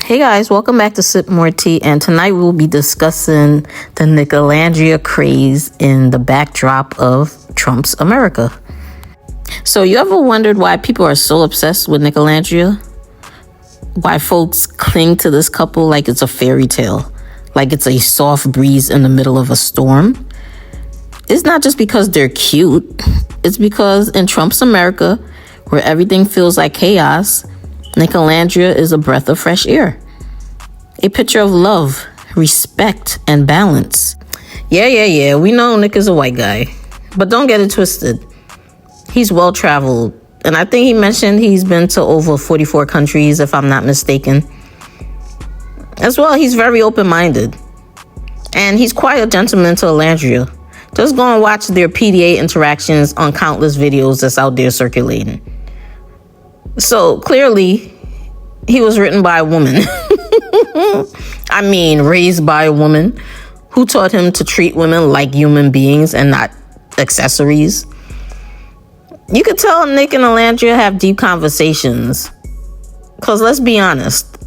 Hey guys, welcome back to Sip More Tea, and tonight we will be discussing the Nicolandria craze in the backdrop of Trump's America. So you ever wondered why people are so obsessed with Nicolandria? Why folks cling to this couple like it's a fairy tale, like it's a soft breeze in the middle of a storm? It's not just because they're cute, it's because in Trump's America, where everything feels like chaos, Nicolandria is a breath of fresh air. A picture of love, respect, and balance. Yeah, we know Nick is a white guy, but don't get it twisted. He's well-traveled, and I think he mentioned he's been to over 44 countries, if I'm not mistaken. As well, he's very open-minded, and he's quite a gentleman to Nicolandria. Just go and watch their PDA interactions on countless videos that's out there circulating. So clearly, he was written by a woman. I mean, raised by a woman who taught him to treat women like human beings and not accessories. You could tell Nick and Nicolandria have deep conversations. Because let's be honest,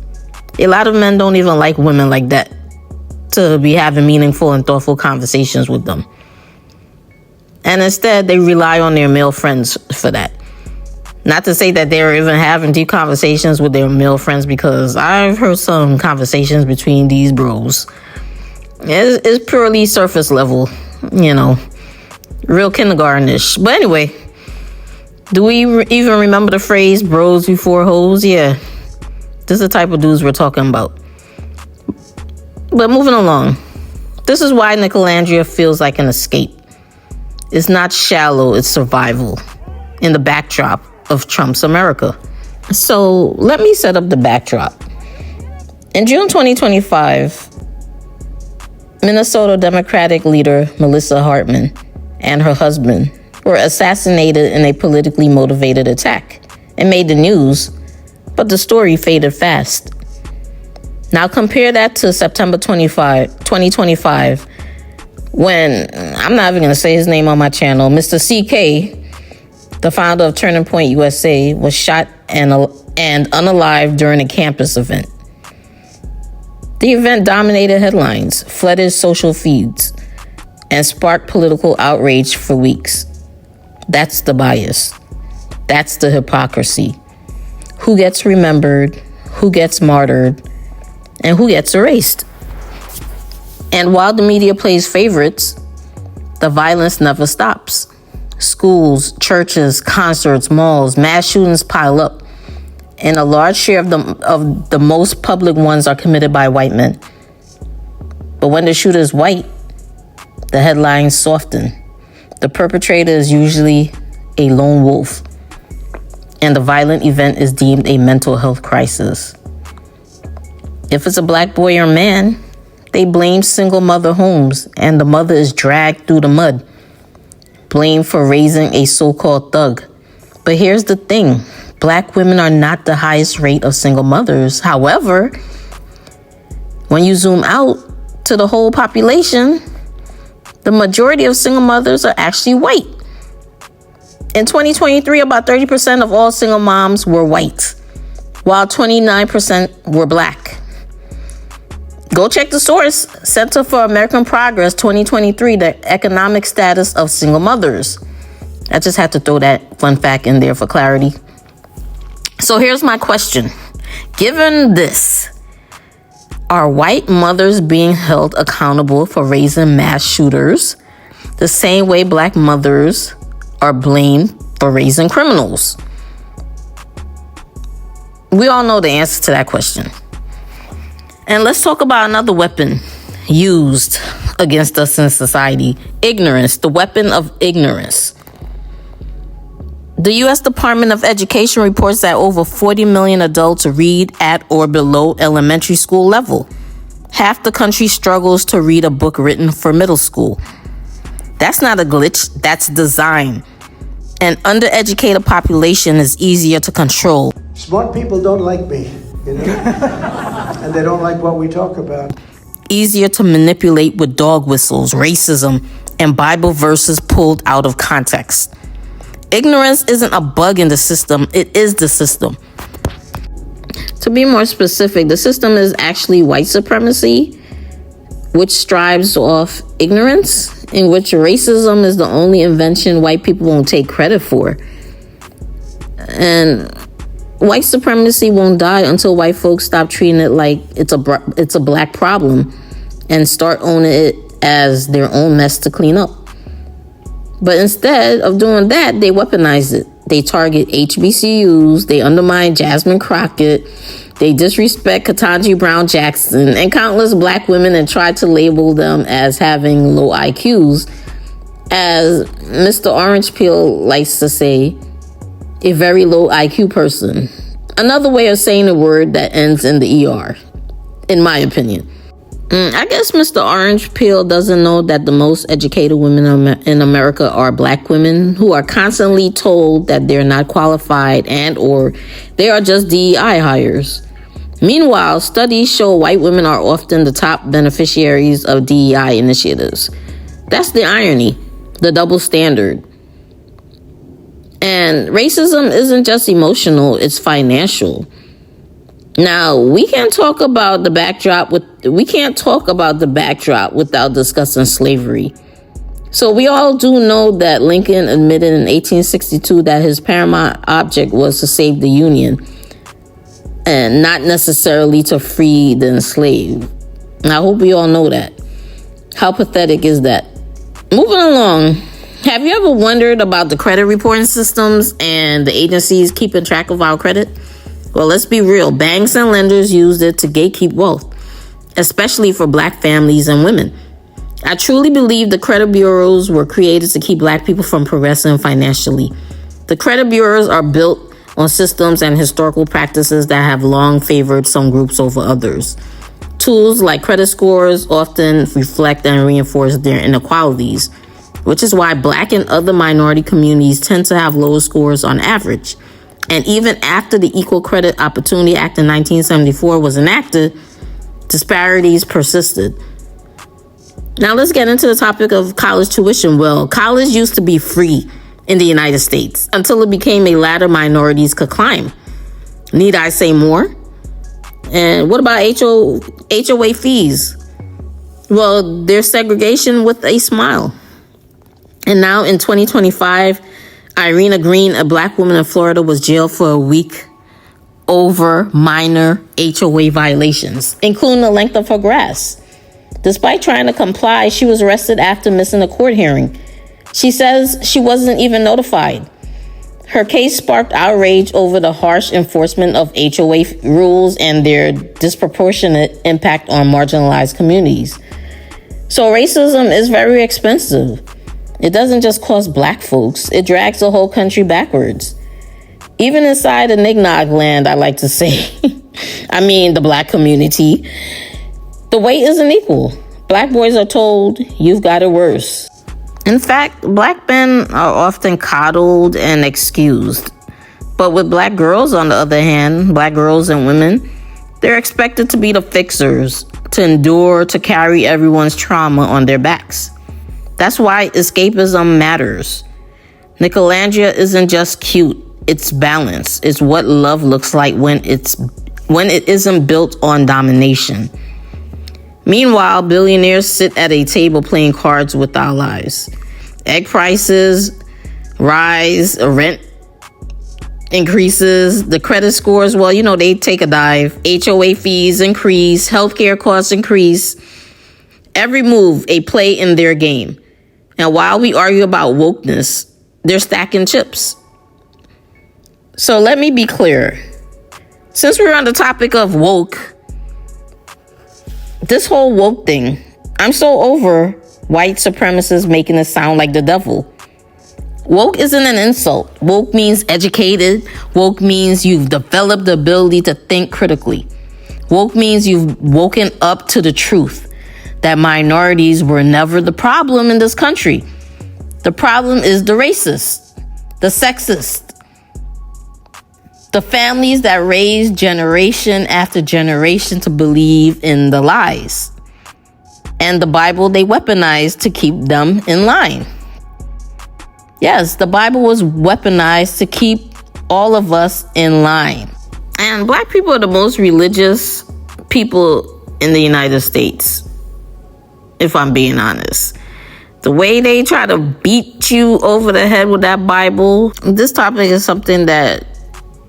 a lot of men don't even like women like that to be having meaningful and thoughtful conversations with them. And instead, they rely on their male friends for that. Not to say that they're even having deep conversations with their male friends, because I've heard some conversations between these bros. It's purely surface level, real kindergarten-ish. But anyway, do we even remember the phrase bros before hoes? Yeah, this is the type of dudes we're talking about. But moving along, this is why Nicolandria feels like an escape. It's not shallow, it's survival in the backdrop of Trump's America. So let me set up the backdrop. In June 2025, Minnesota Democratic leader Melissa Hartman and her husband were assassinated in a politically motivated attack and made the news, but the story faded fast. Now compare that to September 2025, when, I'm not even going to say his name on my channel, Mr. CK, the founder of Turning Point USA, was shot and unalive during a campus event. The event dominated headlines, flooded social feeds, and sparked political outrage for weeks. That's the bias. That's the hypocrisy. Who gets remembered, who gets martyred, and who gets erased? And while the media plays favorites, the violence never stops. Schools, churches, concerts, malls, mass shootings pile up, and a large share of the most public ones are committed by white men. But when the shooter is white, the headlines soften. The perpetrator is usually a lone wolf, and the violent event is deemed a mental health crisis. If it's a black boy or man, they blame single mother homes, and the mother is dragged through the mud, blamed for raising a so-called thug. But here's the thing. Black women are not the highest rate of single mothers. However, when you zoom out to the whole population, the majority of single mothers are actually white. In 2023, about 30% of all single moms were white, while 29% were black. Go check the source, Center for American Progress 2023, the economic status of single mothers. I just had to throw that fun fact in there for clarity. So here's my question. Given this, are white mothers being held accountable for raising mass shooters the same way black mothers are blamed for raising criminals? We all know the answer to that question. And let's talk about another weapon used against us in society. Ignorance, the weapon of ignorance. The U.S. Department of Education reports that over 40 million adults read at or below elementary school level. Half the country struggles to read a book written for middle school. That's not a glitch, that's design. An undereducated population is easier to control. Smart people don't like me, and they don't like what we talk about. Easier to manipulate with dog whistles, racism, and Bible verses pulled out of context. Ignorance isn't a bug in the system, it is the system. To be more specific, the system is actually white supremacy, which strives off ignorance, in which racism is the only invention white people won't take credit for. And white supremacy won't die until white folks stop treating it like it's a black problem and start owning it as their own mess to clean up. But instead of doing that, they weaponize it. They target HBCUs, they undermine Jasmine Crockett, they disrespect Ketanji Brown Jackson and countless black women and try to label them as having low IQs. As Mr. Orange Peel likes to say, a very low IQ person. Another way of saying a word that ends in the ER, in my opinion. I guess Mr. Orange Peel doesn't know that the most educated women in America are black women who are constantly told that they're not qualified and or they are just DEI hires. Meanwhile, studies show white women are often the top beneficiaries of DEI initiatives. That's the irony, the double standard. And racism isn't just emotional, it's financial. Now, we can't talk about the backdrop without discussing slavery. So we all do know that Lincoln admitted in 1862 that his paramount object was to save the Union and not necessarily to free the enslaved. And I hope we all know that. How pathetic is that? Moving along, have you ever wondered about the credit reporting systems and the agencies keeping track of our credit? Well, let's be real. Banks and lenders used it to gatekeep wealth, especially for black families and women. I truly believe the credit bureaus were created to keep black people from progressing financially. The credit bureaus are built on systems and historical practices that have long favored some groups over others. Tools like credit scores often reflect and reinforce their inequalities, which is why black and other minority communities tend to have lower scores on average. And even after the Equal Credit Opportunity Act in 1974 was enacted, disparities persisted. Now let's get into the topic of college tuition. Well, college used to be free in the United States until it became a ladder minorities could climb. Need I say more? And what about HOA fees? Well, there's segregation with a smile. And now in 2025, Irina Green, a black woman in Florida, was jailed for a week over minor HOA violations, including the length of her grass. Despite trying to comply, she was arrested after missing a court hearing. She says she wasn't even notified. Her case sparked outrage over the harsh enforcement of HOA rules and their disproportionate impact on marginalized communities. So racism is very expensive. It doesn't just cost black folks, it drags the whole country backwards. Even inside the Nignog land, I like to say, the black community, the weight isn't equal. Black boys are told, you've got it worse. In fact, black men are often coddled and excused. But with black girls, on the other hand, black girls and women, they're expected to be the fixers, to endure, to carry everyone's trauma on their backs. That's why escapism matters. Nicolandria isn't just cute, it's balance. It's what love looks like when it isn't built on domination. Meanwhile, billionaires sit at a table playing cards with our lives. Egg prices rise, rent increases, the credit scores, they take a dive. HOA fees increase, healthcare costs increase. Every move, a play in their game. And while we argue about wokeness, they're stacking chips. So let me be clear. Since we're on the topic of woke, this whole woke thing, I'm so over white supremacists making it sound like the devil. Woke isn't an insult. Woke means educated. Woke means you've developed the ability to think critically. Woke means you've woken up to the truth that minorities were never the problem in this country. The problem is the racist, the sexist, the families that raise generation after generation to believe in the lies, and the Bible they weaponized to keep them in line. Yes, the Bible was weaponized to keep all of us in line. And black people are the most religious people in the United States, if I'm being honest. The way they try to beat you over the head with that Bible. This topic is something that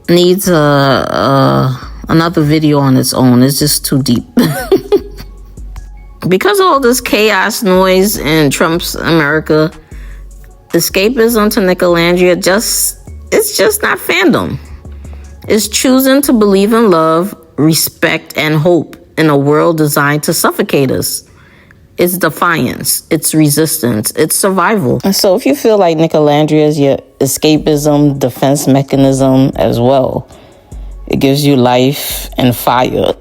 needs another video on its own. It's just too deep. Because of all this chaos noise in Trump's America, escapism to Nicolandria it's just not fandom. It's choosing to believe in love, respect, and hope in a world designed to suffocate us. It's defiance, it's resistance, it's survival. And so if you feel like Nicolandria is your escapism defense mechanism as well, it gives you life and fire.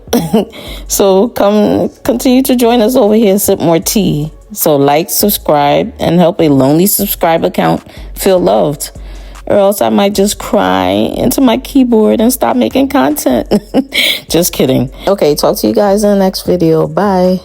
So continue to join us over here, sip more tea. So like, subscribe, and help a lonely subscriber count feel loved. Or else I might just cry into my keyboard and stop making content. Just kidding. Okay, talk to you guys in the next video. Bye.